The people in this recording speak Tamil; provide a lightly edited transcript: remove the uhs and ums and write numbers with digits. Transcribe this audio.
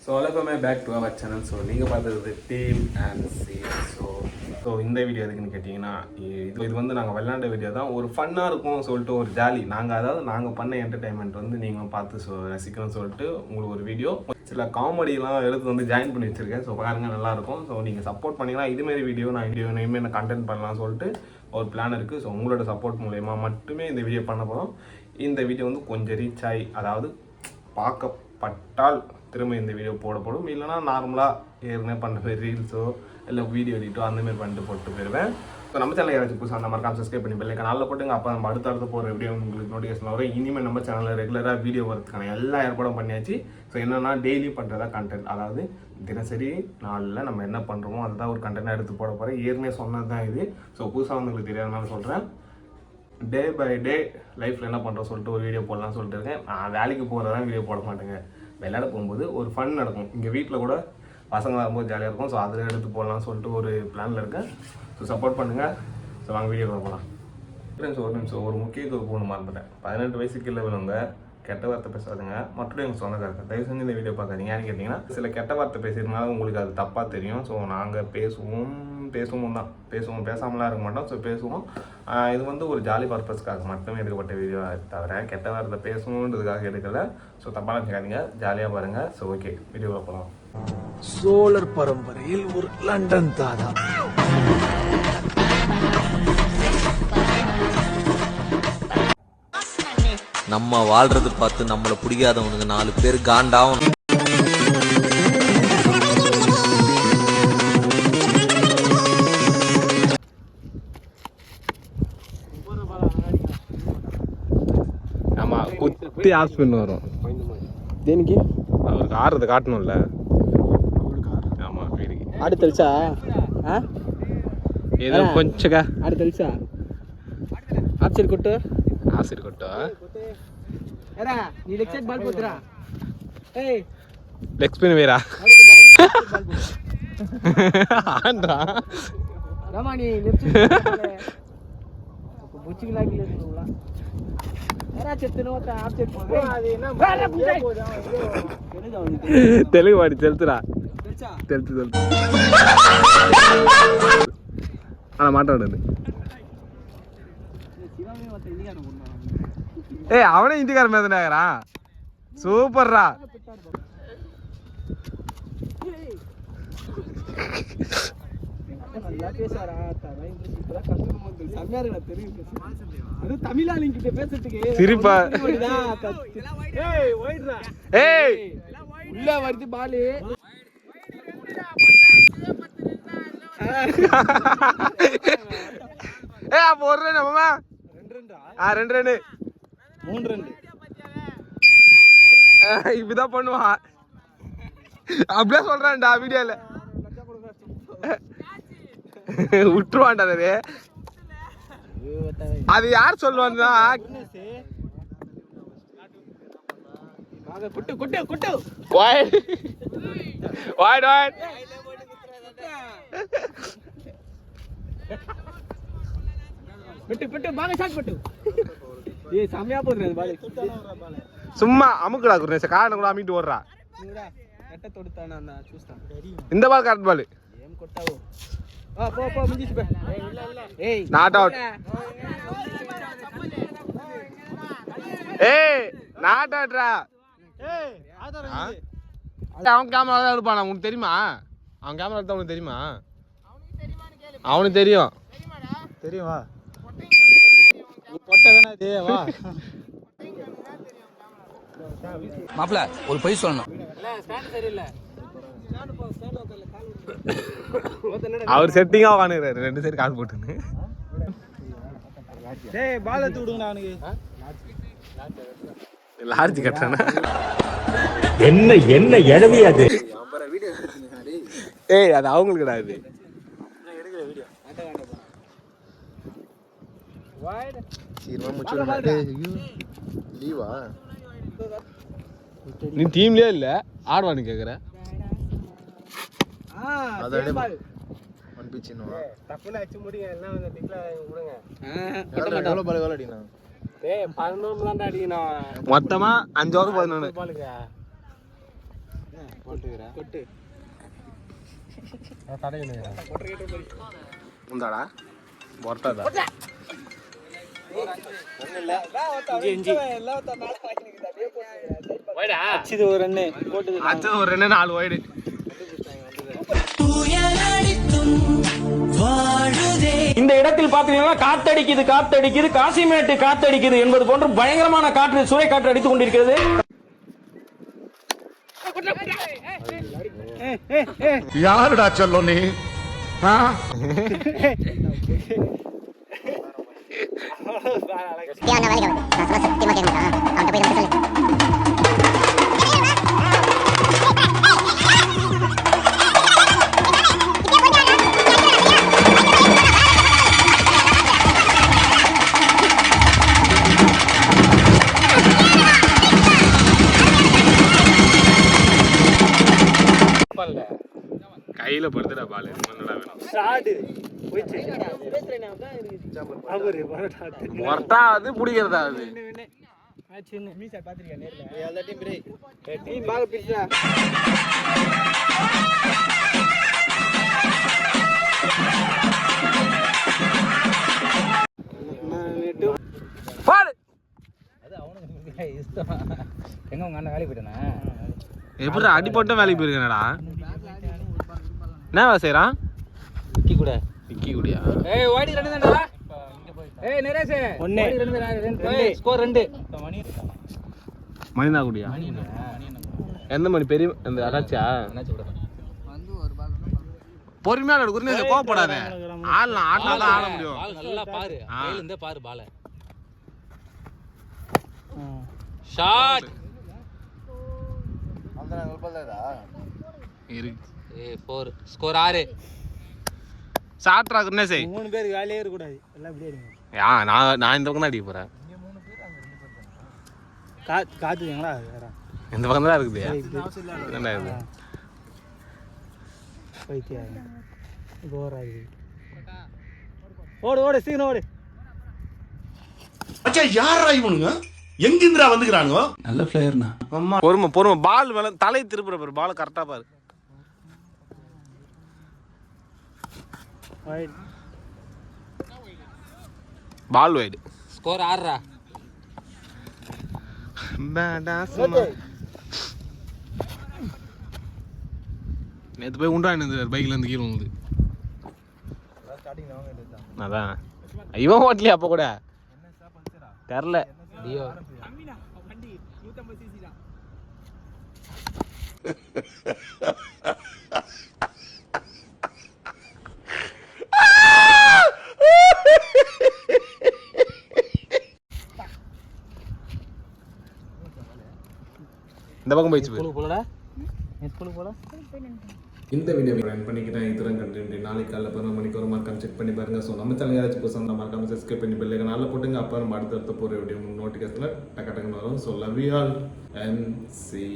So welcome back to our channel. So நீங்கள் பார்த்தது டீம் அண்ட் சீரியஸ். ஸோ இந்த வீடியோ எதுக்குன்னு கேட்டிங்கன்னா, இது வந்து நாங்கள் விளையாண்ட வீடியோ தான். ஒரு ஃபன்னாக இருக்கும் சொல்லிட்டு ஒரு ஜாலி, நாங்கள் பண்ண என்டர்டைன்மெண்ட் வந்து நீங்களும் பார்த்து ரசிக்கணும்னு சொல்லிட்டு உங்களுக்கு ஒரு வீடியோ, சில காமெடியெலாம் எடுத்து வந்து ஜாயின் பண்ணி வச்சுருக்கேன். ஸோ பாருங்கள் நல்லாயிருக்கும். ஸோ நீங்கள் சப்போர்ட் பண்ணிங்கன்னா இதுமாரி வீடியோ இனிமேல் கண்டென்ட் பண்ணலாம்னு சொல்லிட்டு ஒரு பிளான் இருக்குது. ஸோ உங்களோட சப்போர்ட் மூலயமா மட்டுமே இந்த வீடியோ பண்ண போகிறோம். இந்த வீடியோ வந்து கொஞ்சம் ரீச் ஆகி, அதாவது பார்க்கப்பட்டால் திரும்ப இந்த வீடியோ போடப்படும். இல்லைனா நார்மலாக ஏற்கனவே பண்ண மாதிரி ரீல்ஸோ இல்லை வீடியோ எடிட்டோ அந்தமாரி பண்ணிட்டு போட்டு போயிடுவேன். ஸோ நம்ம சேனல் யாராச்சும் புதுசாக அந்த மாதிரி சப்ஸ்கிரைப் பண்ணி பெல் ஐக்கானில் போட்டுங்க. அப்போ நம்ம அடுத்தடுத்து போகிற வீடியோ உங்களுக்கு நோட்டிஃபிகேஷன் வரும். இனிமேல் நம்ம சேனலில் ரெகுலராக வீடியோ வரதுக்கான எல்லா ஏற்பாடும் பண்ணியாச்சு. ஸோ என்னென்னா டெய்லி பண்ணுறதா கண்டென்ட், அதாவது தினசரி நாளில் நம்ம என்ன பண்ணுறோமோ அதுதான் ஒரு கண்டென்ட்டாக எடுத்து போட போகிறேன். ஏற்கனவே சொன்னது தான் இது. ஸோ புதுசாக உங்களுக்கு தெரியாதனால சொல்கிறேன். டே பை டே லைஃப்பில் என்ன பண்ணுறோம் சொல்லிட்டு ஒரு வீடியோ போடலாம்னு சொல்லிட்டு இருக்கேன். நான் வேலைக்கு போகிறதான் வீடியோ போட மாட்டேங்க. விளையாட போகும்போது ஒரு ஃபன் நடக்கும். இங்கே வீட்டில் கூட பசங்க வரும்போது ஜாலியாக இருக்கும். ஸோ அதில் எடுத்து போடலாம்னு சொல்லிட்டு ஒரு பிளானில் இருக்கேன். ஸோ சப்போர்ட் பண்ணுங்கள். ஸோ வாங்க வீடியோ போகலாம். ஃப்ரெண்ட்ஸ் ஒரு நிமிஷம், ஒரு முக்கியத்துவம் போகணும் மறந்துட்டேன். 18 வயசுக்கு கீழே உள்ளவங்க கெட்ட வார்த்தை பேசாதுங்க. மற்றும் எங்கள் சொந்தக்காரங்க தயவு செஞ்சு இந்த வீடியோ பார்க்காதீங்க. ஏன்னு கேட்டிங்கன்னா, சில கெட்ட வார்த்தை பேசியிருந்தாலும் உங்களுக்கு அது தப்பாக தெரியும். ஸோ நாங்கள் பேசுவோம் பேசாமலாம் இருக்க மாட்டோம். ஸோ பேசுவோம். இது வந்து ஒரு ஜாலி பர்பஸ்க்காக மட்டுமே எடுக்கப்பட்ட வீடியோ தவிர கெட்ட வார்த்தை பேசணுன்றதுக்காக எடுக்கல. ஸோ தப்பாக நினைக்காதீங்க, ஜாலியாக பாருங்கள். ஸோ ஓகே, வீடியோவை போகலாம். சோழர் பரம்பரையில் ஒரு லண்டன் தாதா. நம்ம வாழ்றது பார்த்து நம்மளை பிடிக்காதவனுக்கு 4 பேர் காண்டாவும். ஆமாம், குத்தி ஹாஸ்பிட்டல் வரும். தேனிக்கு அவருக்கு ஆடுறது காட்டணும்ல. ஆமாம், வீடுக்கு ஆடு தெளிச்சா ஏதோ கொஞ்சக்கா ஆடு தெளிச்சா ஆப்சர் கொட்டு ஆசிர் கொட்டா ஏடா நீ லெக் சைடு பால் போடுறா. ஏய் லெக் ஸ்பின் வேறா ஆண்டா ராமா நீ லெஃப்ட் சைடு புச்சி லாக்கி लेला ஏடா செத்துனோட்ட ஆப்சர் போடு. அது என்ன தெலுங்கு வாடி தெலுத்துடா. தெளிச்சா தெலுத்து ஆனா மாட்டாடு. ஏய் அவனே இந்திக்கார மேதனாகிறான். சூப்பர்ரா. சிரிப்பா உள்ள வருது பாலு. அப்போ ஒரு ரன் மாமா. 2 ரன் 3 ரன் இப்படிதான் பண்ணுவான். அப்படியே சொல்றான்டா வீடியோல. விட்டுருவான்டா அது யார் சொல்லுவான்னா good good good wide wide wide. பெட்டு பெட்டு பாங்க ஷாட் பெட்டு. ஏய் சாமியா போடுறது பால். சும்மா அமுக்குடா குர்னேஷ், காரணம் கூட அமிட்டு ஓடுறா. கட்ட தொடுத்தானா நான் చూస్తా. இந்த பால் கரெக்ட் பால். ఏం కొట్టావు? పో పో ముంజిసి బే. ఏయ్ నాట్ అవుట్. ஏய் நாட் அவுட்ரா. ஏய் ஆதார இது. அவன் கேமரா தான் எடுப்பானா உங்களுக்கு தெரியுமா? அவன் கேமரா எடுத்தா உங்களுக்கு தெரியுமா? அவனுக்கு தெரியும். தெரியுமா? நீ பொட்டதானே இது வா. மாப்ள ஒரு பொய் சொல்லணும். இல்ல ஸ்டாண்ட் சரியில்ல. ஸ்டாண்ட் போ ஸ்டாண்ட் உட்கார்ல கால். அவர் செட்டிங்கா உட்கார்ந்துறாரு 2 சைடு கால் போட்டுன்னு. டேய் பால் எடுத்து விடுங்க அவனுக்கு. லார்ஜ் கட்டானா என்ன என்ன எடவி அது. ஏய் அது அவங்களுக்குடா இது. நான் எடுக்கிற வீடியோ. ஆட்ட போ. வைட் சீரமா முச்சுடா. டேய் லீவா? நீ டீம்லயே இல்ல ஆடுவான்னு கேக்குற. அதோட ஒன் பிச் இன்னும் டப்புல அடிச்சு முடிங்க எல்லாம் வந்து டிக்ல விடுங்க. எவ்வளவு பால் அடினா? டேய் 11 தான் அடிக்கணும். மொத்தமா 5 ஓவர் 11 பாலுங்க. கொட்டு உந்தாடா பொறுத்தாதா அச்சுது ஒரு ரன்னு போட்டு அச்சது ஒரு 2-4 வைடு. இந்த இடத்தில் பாத்தீங்கன்னா காத்தடிக்குது காத்தடிக்குது காசிமேட்டு காத்தடிக்குது என்பது போன்று பயங்கரமான காற்று சூறை காற்று அடித்துக் கொண்டிருக்கிறது. யாருடா சொல்லு நீ? கையில படுத்துடா பால் என்னடா வேணும் மொரட்டா அது பிடிக்கிறதா அது எங்க உங்க அண்ணன் வேலைக்கு போயிட்டானா எப்படி அடிப்பட்டும் வேலைக்கு போயிருக்கேனடா என்ன வேலை செய்யறான் விக்கி கூட விக்கி குடியா ஏய் ஓடி ரெண்டு தான்டா ஏய் நரேஷ் ஒண்ணே ரெண்டு ஸ்கோர் 2 மணினா குடியா எந்த மணி பெரிய அந்த அடாச்சா பொறுமையா குருநேச கோவப்படாத ஆடலாம் ஆடினாதான் ஆட முடியும் நல்லா பாரு கையில இருந்தே பாரு பால ஷாட் இருக்கு ஏய் 4 ஸ்கோர் 6 சாட்ரா குருநேசே 3 பேர் வேலையே இருக்க கூடாது எல்லாம் இப்படியே இருங்க நான் இந்த பக்கம் தான் அடிக்க போறேன் காத்துங்களா வேற இந்த பக்கம் தான் இருக்குது என்னடா இது பைத்தியா போர் ஆகுது ஓடு ஓடு சீக்கிரம் ஓடு அச்சா யாரா இவனுங்க? எங்கிந்திரா வந்துக்கிறானுங்க? நல்ல பிளேயர்னா. பொறுமை பால் மேல தலை திருப்புற பாரு பால் கரெக்டா பாரு வைட் பால் வைடு ஸ்கோர் 6 நேற்று போய் உண்டாயினது பைக்ல இருந்து கீழே வந்து அதான் இவன் ஓட்டலையா அப்போ கூட தெரில டியோ இந்த பக்கம் போயிடுச்சு ஸ்கூலுக்கு போலடா நீ ஸ்கூலுக்கு போல இந்த வீடியோ ரன் பண்ணிக்கிறேன் இதுதான் கண்டென்ட் நாளைக்கு காலைல 11 மணிக்கு ஒரு மறக்காம செக் பண்ணி பாருங்க ஸோ நம்ம சேனல் யாராச்சும் புதுசாக நம்ம மறக்காம சப்ஸ்கிரைப் பண்ணி பெல்லைக்கு நல்லா போட்டுங்க அப்போ நம்ம அடுத்தடுத்த போகிற வீடியோ நோட்டிஃபிகேஷனில் டக்கு டக்குன்னு வரும் so love you all and see